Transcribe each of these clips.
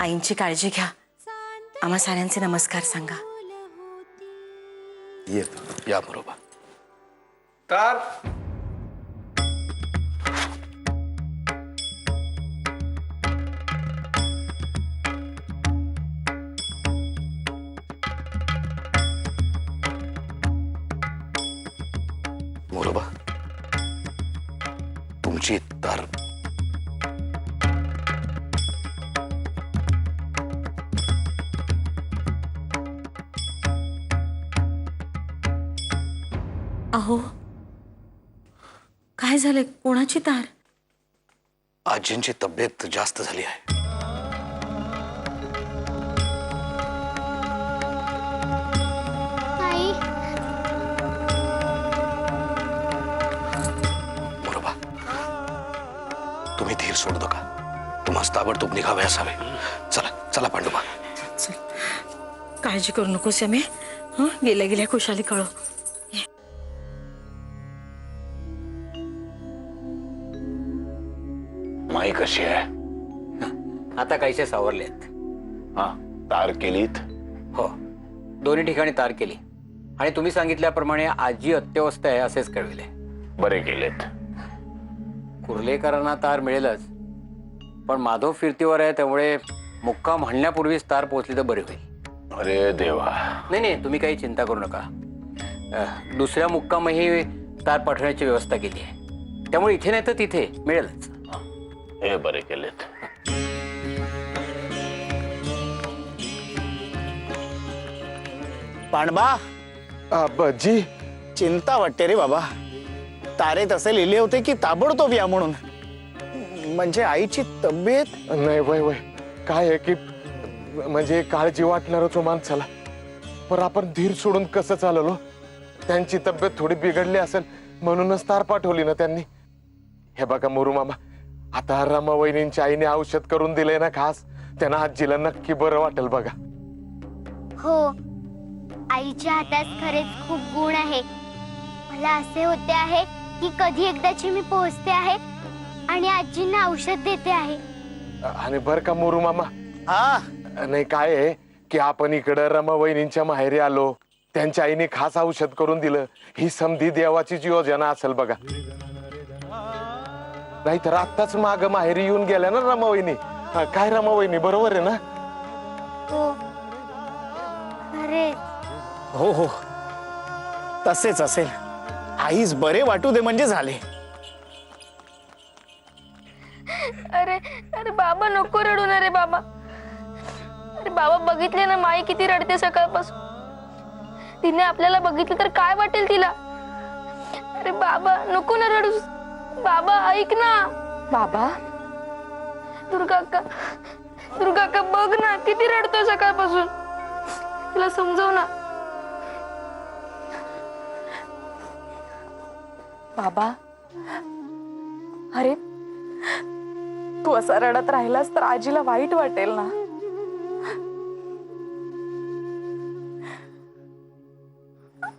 आईंची काळजी घ्या, आम्हा साऱ्यांचे नमस्कार सांगा. या बरोबर. तर मोरोबा, तुमची तार अहो, काय झाले? कोणाची तार? आजींची तब्येत जास्त झाली आहे. आई, मोरोबा, तुम्ही धीर सोडू नका. तुम्हाला ताबडतोब निघावे असावे. चला चला पांडुबा. चल, काळजी करू नकोस यमे. हं, गेल्या गेल्या खुशाली कळव. माई कशी आहे? आता काहीसे सावरलेत. हा, तार केलीत? हो, दोन्ही ठिकाणी तार केली आणि तुम्ही सांगितल्याप्रमाणे आजी अत्यवस्थ आहे असेच कळविले. बरे केलेत. कुर्लेकरांना तार मिळेलच, पण माधव फिरतीवर आहे त्यामुळे मुक्काम म्हणण्यापूर्वीच तार पोहोचली तर बरी होईल. अरे देवा. नाही, तुम्ही काही चिंता करू नका. दुसऱ्या मुक्कामही तार पाठवण्याची व्यवस्था केली आहे, त्यामुळे इथे नाही तर तिथे मिळेलच. हे बरे केलेत. पांडबा, जी चिंता वाटते रे बाबा. तारेत असे लिहिले होते की ताबडतोब या म्हणून. म्हणजे आईची तब्येत. नाही वय वय काय आहे की म्हणजे काळजी वाटणारच हो माणसाला, पण आपण धीर सोडून कसं चाललो. त्यांची तब्येत थोडी बिघडली असेल म्हणूनच तार पाठवली ना त्यांनी. हे बघा मोरू मामा, आता रमा वहिनींच्या आईने औषध करून दिलंय ना खास, त्यांना आजीला नक्की बरं वाटेल बघा. हो, आईच्या हातात खरेच खूप गुण आहे. मला असे होते आहे की कधी एकदाची मी पोहोचते आहे आणि आजींना औषध देते आहे. आणि बर का मोरू मामा, हा, नाही काय आहे की आपण इकडं रमा वहिनींच्या माहेरी आलो, त्यांच्या आईने खास औषध करून दिलं. ही समधी देवाचीच योजना असेल बघा. नाहीतर आत्ताच माग माहेरी येऊन गेल्या ना रमा वहिनी. काय रमा वहिनी, बरोबर आहे ना? हो, खरेच. हो हो, तसेच असेल. आईच बरे वाटू दे म्हणजे झाले. अरे अरे बाबा, नको रडू ना रे बाबा. अरे बाबा, बघितले ना माई किती रडते सकाळपासून. तिने आपल्याला बघितलं तर काय वाटेल तिला. अरे बाबा, नको ना रडू. बाबा ऐक ना. बाबा, दुर्गा अक्का बघ ना किती रडतोय सकाळपासून. तिला समजव ना. बाबा, अरे तू असा रडत राहिलास तर आजीला वाईट वाटेल ना.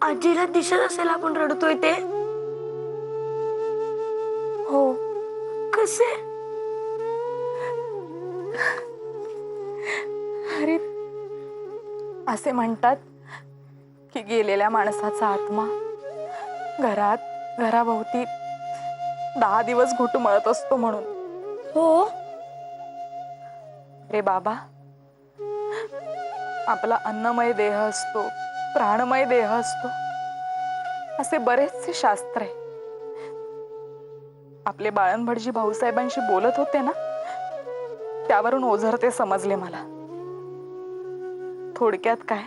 आजीला दिसत असेल आपण रडतोय ते. हो, कसे? अरे असे म्हणतात की गेलेल्या माणसाचा आत्मा घराभोवती 10 दिवस घुटमळत असतो म्हणून. हो, रे बाबा, आपला अन्नमय देह असतो, प्राणमय देह असतो, असे बरेचसे शास्त्र आहे. आपले बाळणभटजी भाऊसाहेबांशी बोलत होते ना, त्यावरून ओझरते समजले मला. थोडक्यात काय,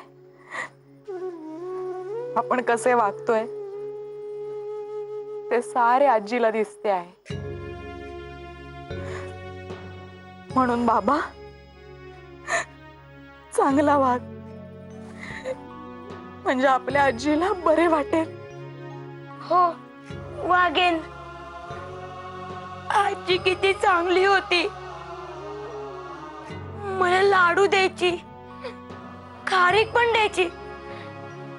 आपण कसे वागतोय ते सारे आजीला दिसते आहे. म्हणून बाबा, चांगला वाग, म्हणजे आपल्या आजीला बरे वाटेल. हो, वागेन. आजी किती चांगली होती. मला लाडू द्यायची, खारीक पण द्यायची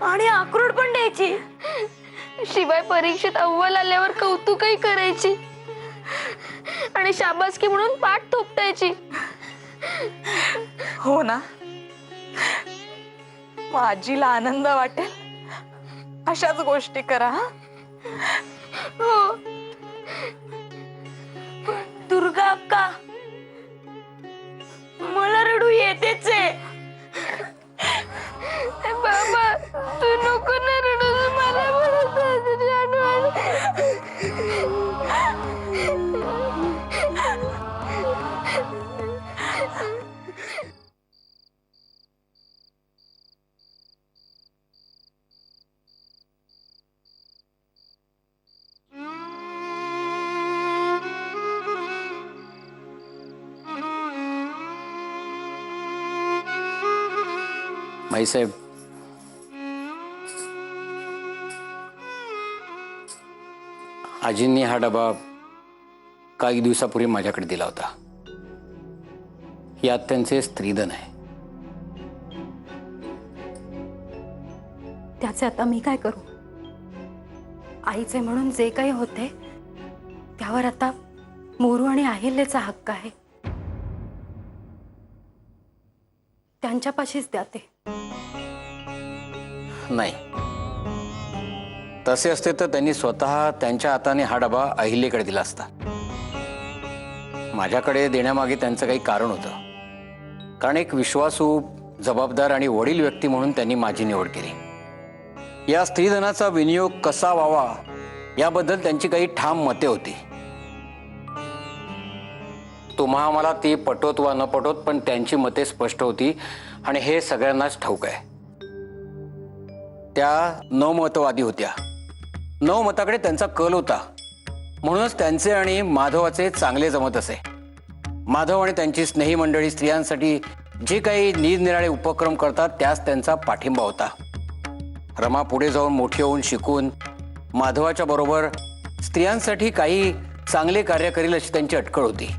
आणि अक्रोड पण द्यायची. शिवाय परीक्षेत अव्वल आल्यावर कौतुकही करायची आणि शाबासकी म्हणून पाठ थोपटायची. हो ना, मग आजीला आनंद वाटेल अशाच गोष्टी करा. हा हो. दुर्गा अक्का, मला रडू येतेच आहे. बाबा तू नको ना रडूस, मला माईसाहेब, आजींनी हा डबा काही दिवसापूर्वी माझ्याकडे दिला होता. यात त्यांचे स्त्रीधन आहे. त्याचे आता मी काय करू? आईचे म्हणून जे काही होते त्यावर आता मोरू आणि अहिल्याचा हक्क आहे. त्यांच्यापाशीच द्या ते. नाही, तसे असते तर त्यांनी स्वतः त्यांच्या हाताने हा डबा अहिल्याकडे दिला असता. माझ्याकडे देण्यामागे त्यांचं काही कारण होतं. कारण एक विश्वासू, जबाबदार आणि वडील व्यक्ती म्हणून त्यांनी माझी निवड केली. या स्त्रीधनाचा विनियोग कसा व्हावा याबद्दल त्यांची काही ठाम मते होती. तुम्हा आम्हाला ती पटोत वा न पटोत, पण त्यांची मते स्पष्ट होती आणि हे सगळ्यांनाच ठाऊक आहे. त्या नवमतवादी होत्या. नवमताकडे त्यांचा कल होता. म्हणूनच त्यांचे आणि माधवाचे चांगले जमत असे. माधव आणि त्यांची स्नेही मंडळी स्त्रियांसाठी जे काही निरनिराळे उपक्रम करतात त्यास त्यांचा पाठिंबा होता. रमा पुढे जाऊन मोठी होऊन शिकून माधवाच्या बरोबर स्त्रियांसाठी काही चांगले कार्य करेल अशी त्यांची अटकळ होती.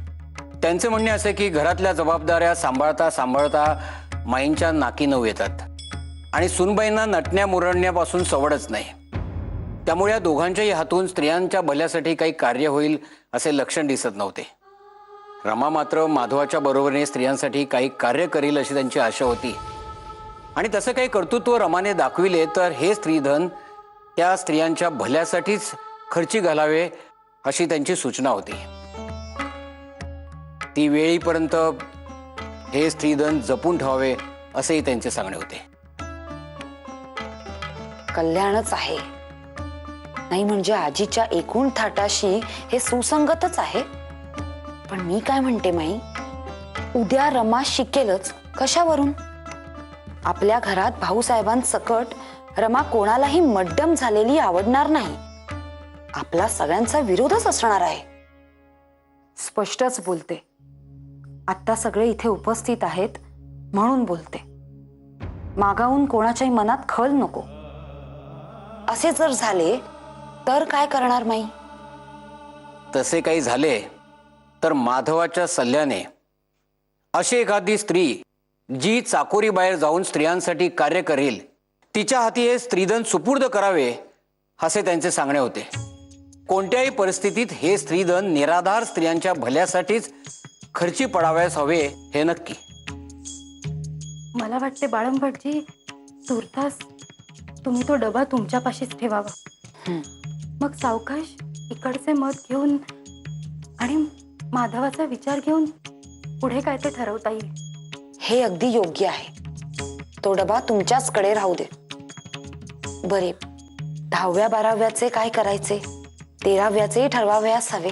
त्यांचे म्हणणे असे की घरातल्या जबाबदाऱ्या सांभाळता सांभाळता माईंच्या नाकी नऊ येतात आणि सुनबाईंना नटण्या मुरडण्यापासून सवडच नाही. त्यामुळे या दोघांच्याही हातून स्त्रियांच्या भल्यासाठी काही कार्य होईल असे लक्षण दिसत नव्हते. रमा मात्र माधवाच्या बरोबरीने स्त्रियांसाठी काही कार्य करील अशी त्यांची आशा होती आणि तसं काही कर्तृत्व रमाने दाखविले तर हे स्त्रीधन त्या स्त्रियांच्या भल्यासाठीच खर्ची घालावे अशी त्यांची सूचना होती. ती वेळीपर्यंत हे स्त्रीधन जपून ठेवावे असेही त्यांचे सांगणे होते. कल्याणच आहे, नाही म्हणजे आजीच्या एकूण थाटाशी हे सुसंगतच आहे. पण मी काय म्हणते माई, उद्या रमा शिकेलच कशावरून? आपल्या घरात भाऊसाहेबांसकट रमा कोणालाही मड्डम झालेली आवडणार नाही. आपला सगळ्यांचा विरोधच असणार आहे. स्पष्टच बोलते. आता सगळे इथे उपस्थित आहेत म्हणून बोलते. मागाहून कोणाच्याही मनात खल नको. असे जर झाले तर काय करणार माई? तसे काही झाले तर माधवाच्या सल्ल्याने अशी एखादी स्त्री जी चाकोरी बाहेर जाऊन स्त्रियांसाठी कार्य करेल तिच्या हाती हे स्त्रीधन सुपूर्द करावे असे त्यांचे सांगणे होते. कोणत्याही परिस्थितीत हे स्त्रीधन निराधार स्त्रियांच्या भल्यासाठीच खर्ची पडावयास हवे हे नक्की. मला वाटते बाळंभटजी, तुर्तास तुम्ही तो डबा तुमच्यापाशीच ठेवावा. मग सावकाश इकडचे मत घेऊन आणि माधवाचा विचार घेऊन पुढे काय ते ठरवता येईल. हे अगदी योग्य आहे. तो डबा तुमच्याचकडे राहू दे. बरे, 10व्या 12व्याचे काय करायचे? 13व्याचे ठरवावयास हवे.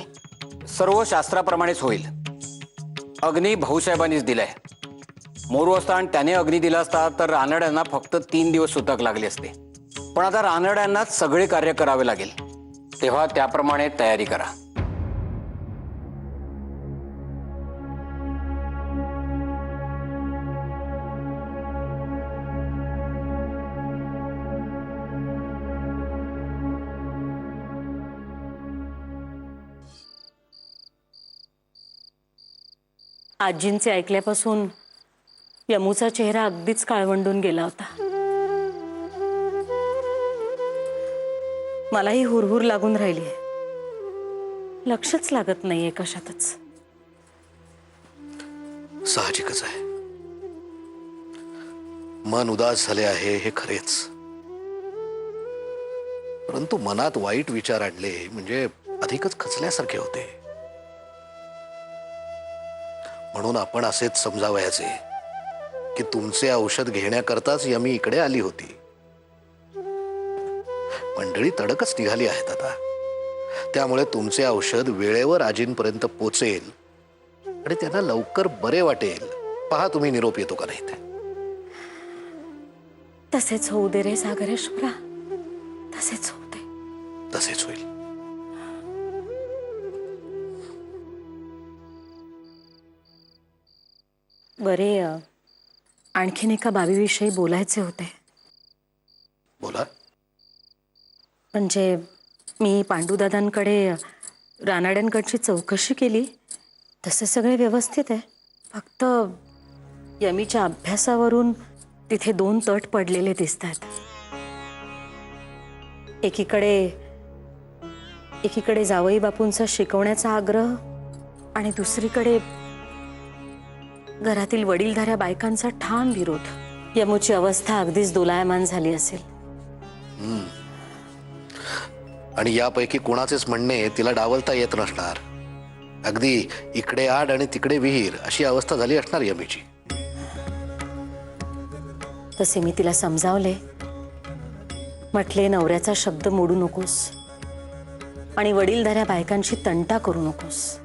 सर्व शास्त्राप्रमाणेच होईल. अग्नी भाऊसाहेबांनीच दिलाय. मोरू असता आणि त्याने अग्नी दिला असता तर रानड्यांना फक्त 3 दिवस सुतक लागले असते. पण आता रानड्यांनाच सगळे कार्य करावे लागेल. तेव्हा त्याप्रमाणे तयारी करा. आजींचे ऐकल्यापासून यमूचा चेहरा अगदीच काळवंडून गेला होता. मलाही हुरहुर लागून राहिली आहे. लक्षच लागत नाहीये कशातच. साहजिकच आहे. मन उदास झाले आहे हे खरेच, परंतु मनात वाईट विचार आणले म्हणजे अधिकच खचल्यासारखे होते. म्हणून आपण असेच समजावयाचे की तुमचे औषध घेण्याकरताच यमी इकडे आली होती. मंडळी तडकच निघाली आहेत आता, त्यामुळे तुमचे औषध वेळेवर आजींपर्यंत पोचेल आणि त्यांना लवकर बरे वाटेल. पहा तुम्ही निरोप येतो का नाही ते. तसेच होऊ दे रे सागरेश्वरा, तसेच होऊ दे. तसेच होईल. बरे, आणखीन एका बाबीविषयी बोलायचे होते. बोला. म्हणजे मी पांडुदादांकडे रानाड्यांकडची चौकशी केली, तसे सगळे व्यवस्थित आहे. फक्त यमीच्या अभ्यासावरून तिथे 2 तट पडलेले दिसत आहेत. एकीकडे जावई बापूंचा शिकवण्याचा आग्रह आणि दुसरीकडे घरातील वडीलधाऱ्या बायकांचा ठाम विरोध. यमूची अवस्था अगदीच दोलायमान झाली असेल. आणि यापैकी कोणाचेच म्हणणे तिला डावलता येत नसणार. अगदी इकडे आड आणि तिकडे विहीर अशी अवस्था झाली असणार यमीची. तसे मी तिला समजावले. म्हटले, नवऱ्याचा शब्द मोडू नकोस आणि वडीलधाऱ्या बायकांची तंटा करू नकोस.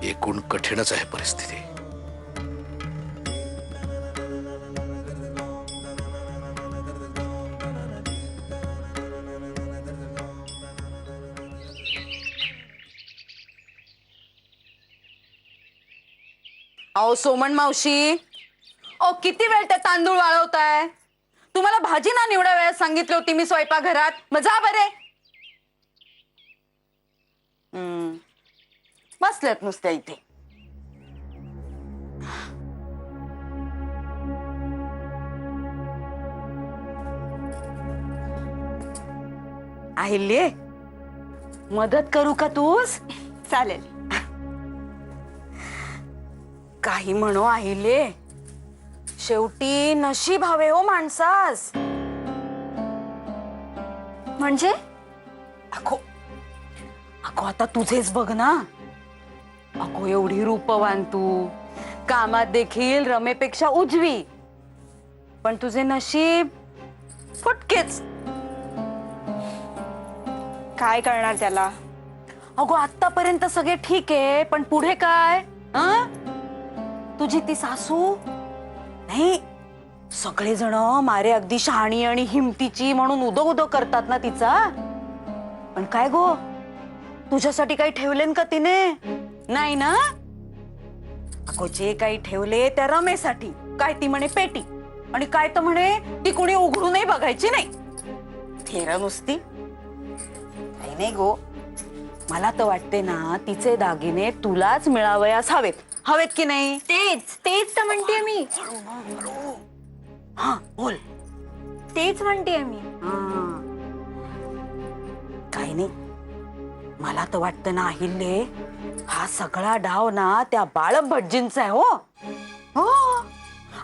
एकूण कठीणच आहे परिस्थिती. अहो सोमन मावशी, किती वेळ ते तांदूळ वाळवताय? तुम्हाला भाजी ना निवड्या वेळेस सांगितली होती मी स्वयंपाकघरात. मग जा बरे. बसल्यात नुसत्या इथे. अहिल्ये, मदत करू का तूच? चालेल. काही म्हणो अहिल्ये, शेवटी नशीब हवे हो माणसास. म्हणजे अगो अगो आता तुझेच बघ ना. अगो एवढी रूपवान तू, कामात देखील रमेपेक्षा उजवी, पण तुझे नशीब फुटकेच. काय करणार त्याला? अगो आतापर्यंत सगळे ठीक आहे, पण पुढे काय? तुझी ती सासू नाही, सगळेजण मारे अगदी शहाणी आणि हिमतीची म्हणून उदो उदो करतात ना तिचा. पण काय गो, तुझ्यासाठी काही ठेवलेन का तिने? नाही ना. अगो जे काही ठेवले त्या रमेसाठी. काय ती म्हणे पेटी, आणि काय तर म्हणे ती कोणी उघडूनही बघायची नाही. थेरा नुसती. काही नाही गो, मला तर वाटते ना तिचे दागिने तुलाच मिळावयास हवेत की नाही? तेच तर म्हणतेय मी. हा बोल. तेच म्हणतेय मी. काही नाही, मला तर वाटतं ना अहिल्ये, हा सगळा डाव ना त्या बाळम भटजींचा आहे. हो.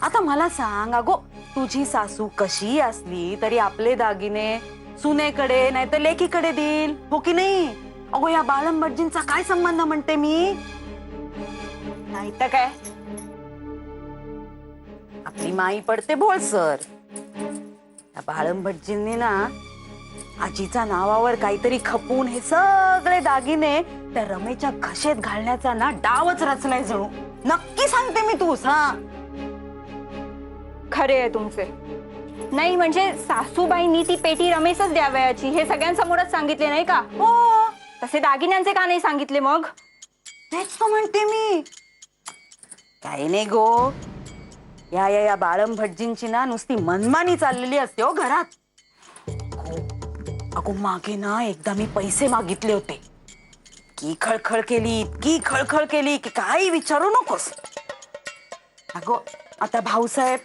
आता मला सांग, अगो तुझी सासू कशी असली तरी आपले दागिने सुनेकडे नाही तर लेकीकडे देईल, हो की नाही? अगो या बाळम भटजींचा काय संबंध म्हणते मी? नाही तर काय. आपली माई पडते बोळसर. या बाळम भटजींनी ना आजीच्या नावावर काहीतरी खपून हे सगळे दागिने त्या रमेच्या घशेत घालण्याचा ना डावच रचलाय जणू. नक्की सांगते मी तूच. खरे आहे तुमचे. नाही म्हणजे सासूबाईंनी ती पेटी रमेशच द्यावयाची हे सगळ्यांसमोरच सांगितले नाही का? हो. तसे दागिन्यांचे का नाही सांगितले मग? तेच तो म्हणते मी. काही नाही गो, या बाळम भटजींची ना नुसती मनमानी चाललेली असते हो घरात. अगो मागे ना एकदा मी पैसे मागितले होते. इतकी खळखळ केली की काही विचारू नकोस. अगो आता भाऊसाहेब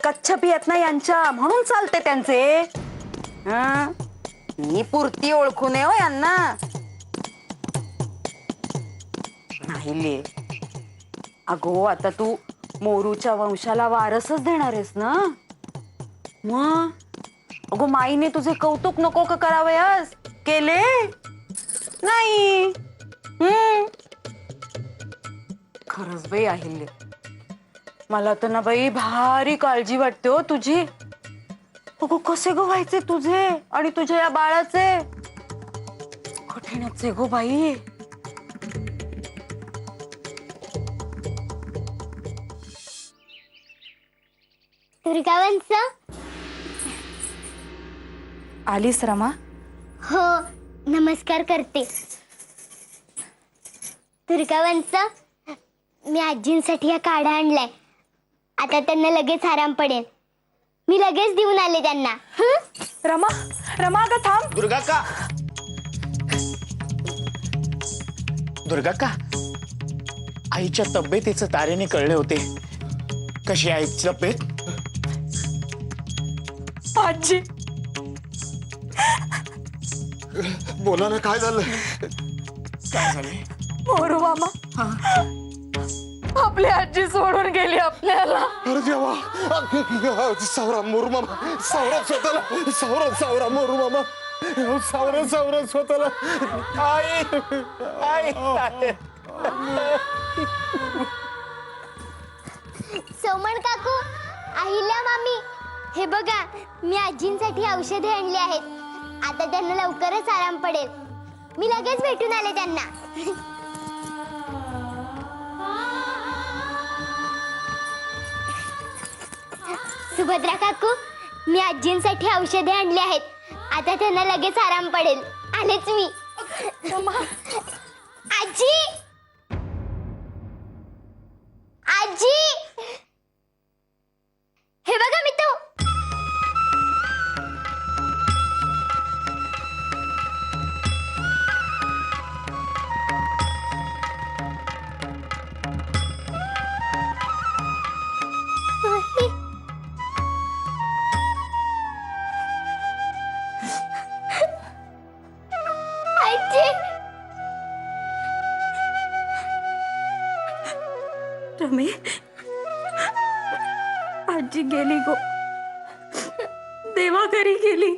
कच्छपी आहेत ना यांच्या, म्हणून चालते त्यांचे. हा, मी पुरती ओळखून आहे हो यांना. नाही अगो, आता तू मोरूच्या वंशाला वारसच देणार आहेस ना मग. अगो, माईने तुझे कौतुक नको का करावयास? केले नाही. खरंच बाई अहिल्ये, मला तर ना बाई भारी काळजी वाटते हो तुझी. अगो, कसे गो व्हायचे तुझे आणि तुझ्या या बाळाचे? कठीणच आहे गो बाई. दुर्गावंश. आलीस रमा? हो, नमस्कार करते. दुर्गावंश, मी आजींसाठी हा काढा आणलाय. आता त्यांना लगेच आराम पडेल. मी लगेच देऊन आले त्यांना. रमा, रमा अगं थांब. दुर्गाक्का, आईच्या तब्येतीचं तारेने कळले होते. कशी आहे आईची तब्येत? आजी, बोला ना, काय झालं? काय झाले? मोरू मामा, आपली आजी सोडून गेली आपल्याला. अरे देवा, सावरा मोरू मामा, सावरा स्वतःला, सावरा मोरू मामा, सावरा स्वतःला. आई, आई, आई. सोमन काकू, अहिल्या मामी, हे बघा, मी आजींसाठी औषधे आणली आहेत. आता त्यांना लवकरच आराम पडेल. मी लगेच भेटून आले त्यांना. सुभद्रा काकू, मी आजींसाठी औषधे आणली आहेत. आता त्यांना लगेच आराम पडेल. आलेच मी. आजी, आजी, हे बघा मी तो. आजी, रमे, आजी गेली गो, देवा घरी गेली.